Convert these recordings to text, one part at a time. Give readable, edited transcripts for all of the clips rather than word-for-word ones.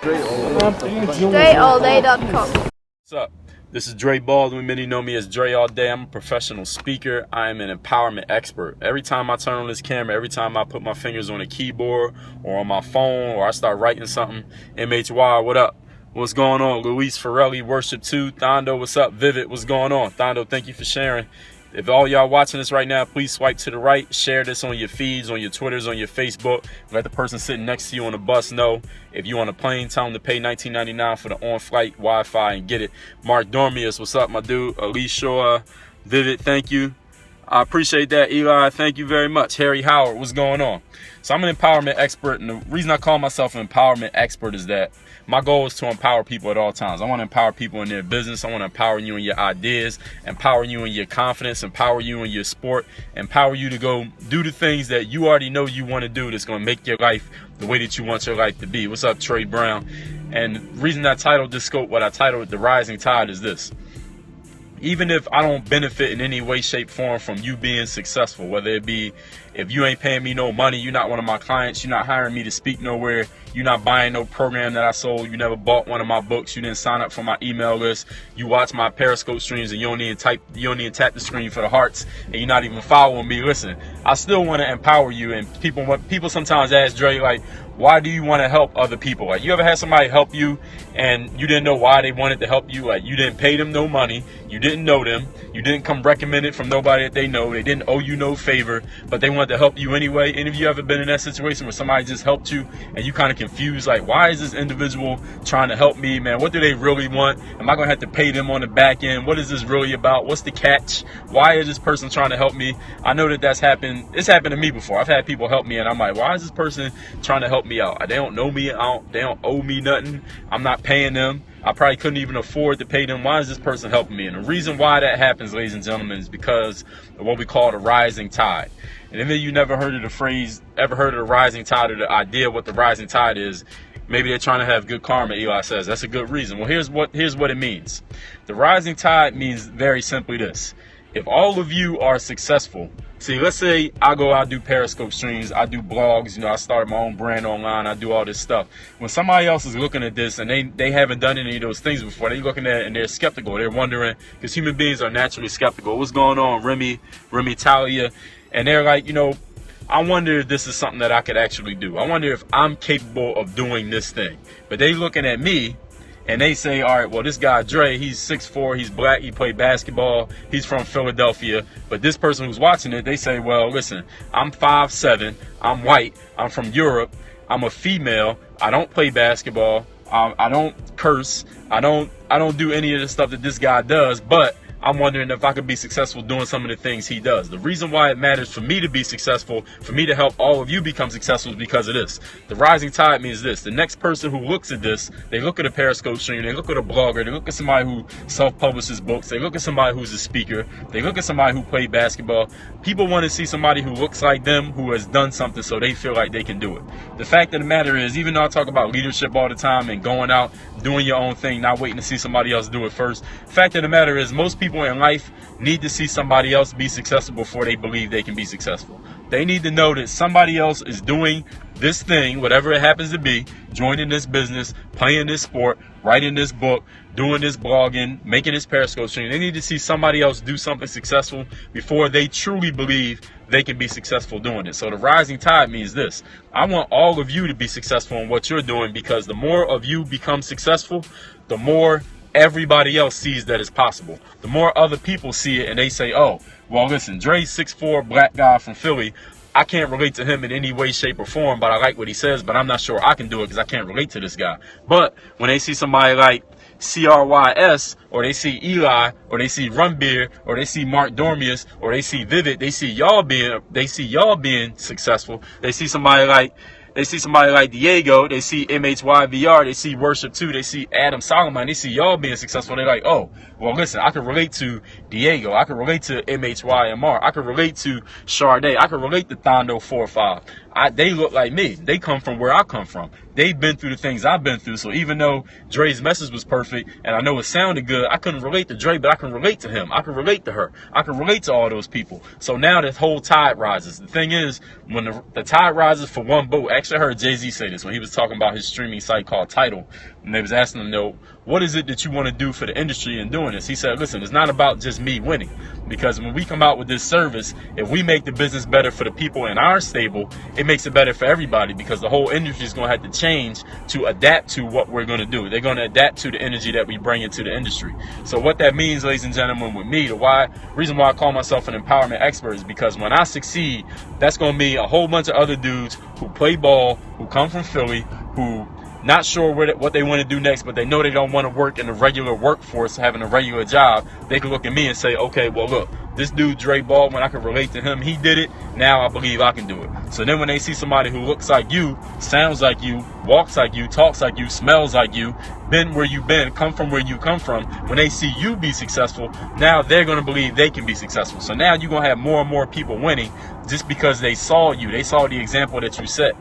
DreAllDay.com. What's up? This is Dre Baldwin. Many know me as DreAllDay. I'm a professional speaker. I am an empowerment expert. Every time I turn on this camera, every time I put my fingers on a keyboard or on my phone or I start writing something, MHY, what up? What's going on? Luis Farelli, Worship 2. Thondo, what's up? Vivid, what's going on? Thondo, thank you for sharing. If all y'all watching this right now, please swipe to the right. Share this on your feeds, on your Twitters, on your Facebook. Let the person sitting next to you on the bus know. If you on a plane, tell them to pay $19.99 for the on-flight Wi-Fi and get it. Mark Dormius, what's up, my dude? Elise Shaw, Vivid, thank you. I appreciate that. Eli, thank you very much. Harry Howard, what's going on? So I'm an empowerment expert, and the reason I call myself an empowerment expert is that my goal is to empower people at all times. I want to empower people in their business. I want to empower you in your ideas, empower you in your confidence, empower you in your sport, empower you to go do the things that you already know you want to do that's going to make your life the way that you want your life to be. What's up, Trey Brown? And the reason I titled this scope, what I titled The Rising Tide, is this. Even if I don't benefit in any way, shape, form from you being successful, whether it be if you ain't paying me no money, you're not one of my clients, you're not hiring me to speak nowhere, you're not buying no program that I sold, you never bought one of my books, you didn't sign up for my email list, you watch my Periscope streams and you don't even tap the screen for the hearts, and you're not even following me. Listen, I still want to empower you. And people sometimes ask Dre, like, why do you want to help other people? Like, you ever had somebody help you and you didn't know why they wanted to help you? Like, you didn't pay them no money, you didn't know them, you didn't come recommended from nobody that they know, they didn't owe you no favor, but they wanted to help you anyway. Any of you ever been in that situation where somebody just helped you and you kind of confused, like, why is this individual trying to help me, man? What do they really want? Am I going to have to pay them on the back end? What is this really about? What's the catch? Why is this person trying to help me? I know that that's happened. It's happened to me before. I've had people help me and I'm like, why is this person trying to help me out? They don't know me. They don't owe me nothing. I'm not paying them. I probably couldn't even afford to pay them. Why is this person helping me? And the reason why that happens, ladies and gentlemen, is because of what we call the rising tide. And if you never heard of the phrase, ever heard of the rising tide, or the idea of what the rising tide is, maybe they're trying to have good karma, Eli says. That's a good reason. Well, here's what it means. The rising tide means very simply this. If all of you are successful, see, let's say I do Periscope streams, I do blogs, I started my own brand online, I do all this stuff. When somebody else is looking at this and they haven't done any of those things before, they're looking at it and they're skeptical. They're wondering, because human beings are naturally skeptical. What's going on, Remy Talia? And they're like, I wonder if this is something that I could actually do. I wonder if I'm capable of doing this thing. But they looking at me and they say, all right, well, this guy, Dre, he's 6'4", he's black, he played basketball, he's from Philadelphia. But this person who's watching it, they say, well, listen, I'm 5'7", I'm white, I'm from Europe, I'm a female, I don't play basketball, I don't curse, I don't do any of the stuff that this guy does, but I'm wondering if I could be successful doing some of the things he does. The reason why it matters for me to be successful, for me to help all of you become successful, is because of this. The rising tide means this. The next person who looks at this, they look at a Periscope stream, they look at a blogger, they look at somebody who self-publishes books, they look at somebody who's a speaker, they look at somebody who played basketball. People want to see somebody who looks like them, who has done something so they feel like they can do it. The fact of the matter is, even though I talk about leadership all the time and going out, doing your own thing, not waiting to see somebody else do it first, the fact of the matter is most people in life need to see somebody else be successful before they believe they can be successful. They need to know that somebody else is doing this thing, whatever it happens to be, joining this business, playing this sport, writing this book, doing this blogging, making this Periscope stream. They need to see somebody else do something successful before they truly believe they can be successful doing it. So the rising tide means this. I want all of you to be successful in what you're doing, because the more of you become successful, the more everybody else sees that it's possible. The more other people see it and they say, oh, well, listen, Dre's 6'4", black guy from Philly. I can't relate to him in any way, shape, or form, but I like what he says, but I'm not sure I can do it because I can't relate to this guy. But when they see somebody like CRYS, or they see Eli, or they see Runbeer, or they see Mark Dormius, or they see Vivid, they see y'all being successful. They see somebody like Diego, they see MHYVR, they see Worship 2, they see Adam Solomon, they see y'all being successful. They're like, oh, well, listen, I can relate to Diego, I can relate to MHYMR, I can relate to Sade, I can relate to Thondo 45, they look like me. They come from where I come from. They've been through the things I've been through. So even though Dre's message was perfect and I know it sounded good, I couldn't relate to Dre, but I can relate to him. I can relate to her. I can relate to all those people. So now this whole tide rises. The thing is, when the tide rises for one boat, actually I heard Jay-Z say this when he was talking about his streaming site called Tidal. And they was asking him, what is it that you want to do for the industry in doing this? He said, listen, it's not about just me winning. Because when we come out with this service, if we make the business better for the people in our stable, it makes it better for everybody, because the whole industry is going to have to change to adapt to what we're going to do. They're going to adapt to the energy that we bring into the industry. So what that means, ladies and gentlemen, with me, the reason why I call myself an empowerment expert is because when I succeed, that's going to be a whole bunch of other dudes who play ball, who come from Philly, who not sure what they want to do next, but they know they don't want to work in the regular workforce, having a regular job. They can look at me and say, okay, well, look, this dude, Dre Baldwin, I can relate to him. He did it. Now I believe I can do it. So then when they see somebody who looks like you, sounds like you, walks like you, talks like you, smells like you, been where you've been, come from where you come from, when they see you be successful, now they're going to believe they can be successful. So now you're going to have more and more people winning just because they saw you. They saw the example that you set.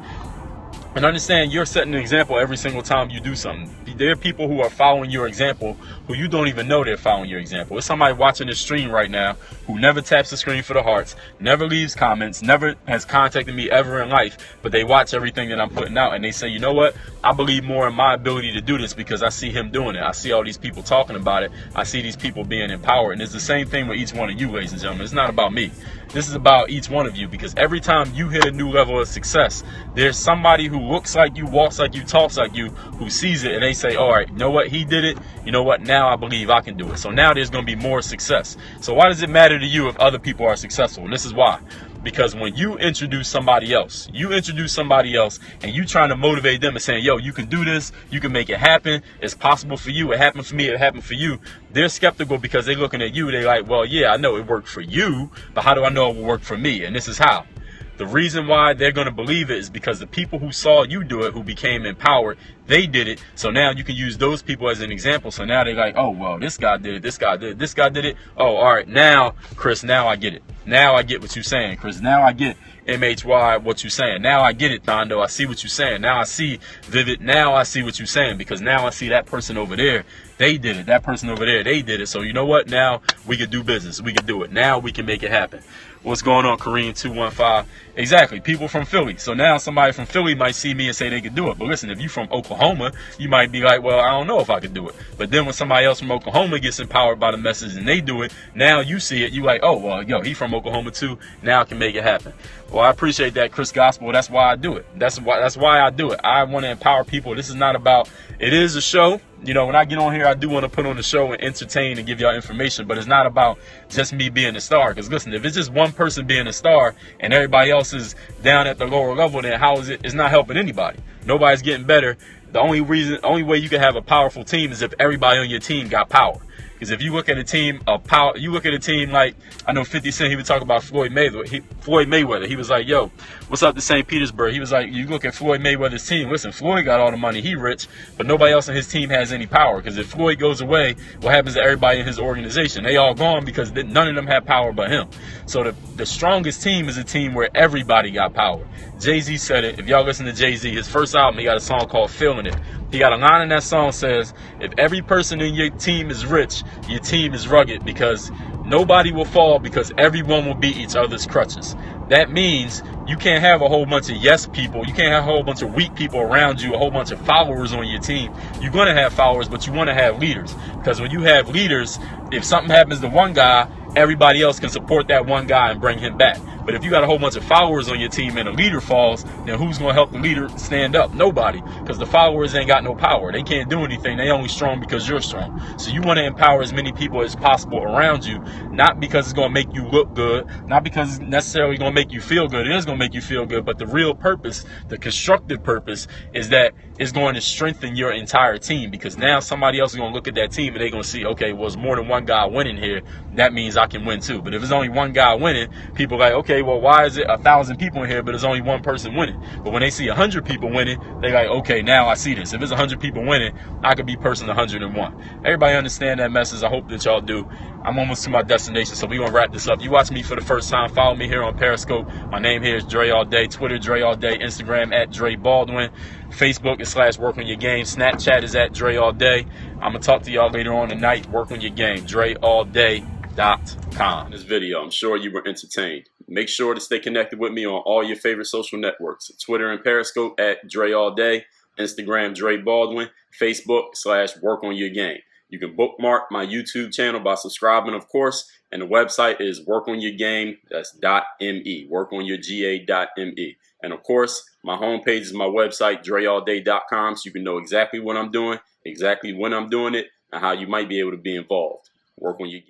And understand, you're setting an example every single time you do something. There are people who are following your example who you don't even know they're following your example. It's somebody watching this stream right now who never taps the screen for the hearts, never leaves comments, never has contacted me ever in life, but they watch everything that I'm putting out and they say, you know what? I believe more in my ability to do this because I see him doing it. I see all these people talking about it. I see these people being empowered. And it's the same thing with each one of you, ladies and gentlemen. It's not about me. This is about each one of you, because every time you hit a new level of success, there's somebody who looks like you, walks like you, talks like you, who sees it and they say, all right, you know what? He did it. You know what? Now I believe I can do it. So now there's going to be more success. So why does it matter to you if other people are successful? And this is why. Because when you introduce somebody else and you trying to motivate them and saying, yo, you can do this, you can make it happen, it's possible for you, it happened for me, it happened for you, they're skeptical because they're looking at you. They're like, well, yeah, I know it worked for you, but how do I know it will work for me? And this is how. The reason why they're going to believe it is because the people who saw you do it, who became empowered, they did it. So now you can use those people as an example. So now they're like, oh, well, this guy did it. This guy did it. This guy did it. Oh, all right. Now, Chris, now I get it. Now I get what you're saying, Chris. Now I get MHY, what you're saying. Now I get it, Thondo. I see what you're saying. Now I see Vivid. Now I see what you're saying, because now I see that person over there. They did it. That person over there, they did it. So you know what? Now we can do business. We can do it. Now we can make it happen. What's going on, Kareem 215? Exactly. People from Philly. So now somebody from Philly might see me and say they could do it. But listen, if you're from Oklahoma, you might be like, well, I don't know if I could do it. But then when somebody else from Oklahoma gets empowered by the message and they do it, now you see it. You like, oh, well, yo, he from Oklahoma too. Now I can make it happen. Well, I appreciate that, Chris Gospel. That's why I do it. That's why I do it. I want to empower people. This is not about, it is a show. You know, when I get on here, I do want to put on the show and entertain and give y'all information, but it's not about just me being a star. Because listen, if it's just one person being a star and everybody else is down at the lower level, then how is it? It's not helping anybody. Nobody's getting better. The only way you can have a powerful team is if everybody on your team got power. Because if you look at a team of power, you look at a team like, I know 50 Cent, he would talk about Floyd Mayweather. He was like, yo, what's up to St. Petersburg? He was like, you look at Floyd Mayweather's team. Listen, Floyd got all the money. He rich, but nobody else in his team has any power. Because if Floyd goes away, what happens to everybody in his organization? They all gone because none of them have power but him. So the strongest team is a team where everybody got power. Jay-Z said it. If y'all listen to Jay-Z, his first album, he got a song called Feeling It. He got a line in that song says, if every person in your team is rich, your team is rugged, because nobody will fall because everyone will beat each other's crutches. That means you can't have a whole bunch of yes people. You can't have a whole bunch of weak people around you, a whole bunch of followers on your team. You're going to have followers, but you want to have leaders. Because when you have leaders, if something happens to one guy, everybody else can support that one guy and bring him back. But if you got a whole bunch of followers on your team and a leader falls, then who's going to help the leader stand up? Nobody. Because the followers ain't got no power. They can't do anything. They only strong because you're strong. So you want to empower as many people as possible around you, not because it's going to make you look good, not because it's necessarily going to make you feel good. It is going to make you feel good, but the real purpose, the constructive purpose, is that it's going to strengthen your entire team, because now somebody else is going to look at that team and they're going to see, okay, well, there's more than one guy winning here. That means I can win too. But if it's only one guy winning, people are like, okay, okay, well, why is it 1,000 people in here, but there's only one person winning? But when they see 100 people winning, they like, okay, now I see this. If it's 100 people winning, I could be person 101. Everybody understand that message? I hope that y'all do. I'm almost to my destination, so we're going to wrap this up. You watch me for the first time, follow me here on Periscope. My name here is DreAllDay. Twitter, DreAllDay. Instagram, at Dre Baldwin. Facebook is /Work on Your Game. Snapchat is at DreAllDay. I'm going to talk to y'all later on tonight. Work on your game. DreAllDay.com. This video, I'm sure you were entertained. Make sure to stay connected with me on all your favorite social networks. Twitter and Periscope at DreAllDay. Instagram, Dre Baldwin. Facebook /Work on Your Game. You can bookmark my YouTube channel by subscribing, of course. And the website is workonyourgame. That's .me. Workonyourga.me. And of course, my homepage is my website, DreAllDay.com, so you can know exactly what I'm doing, exactly when I'm doing it, and how you might be able to be involved. Work on your game.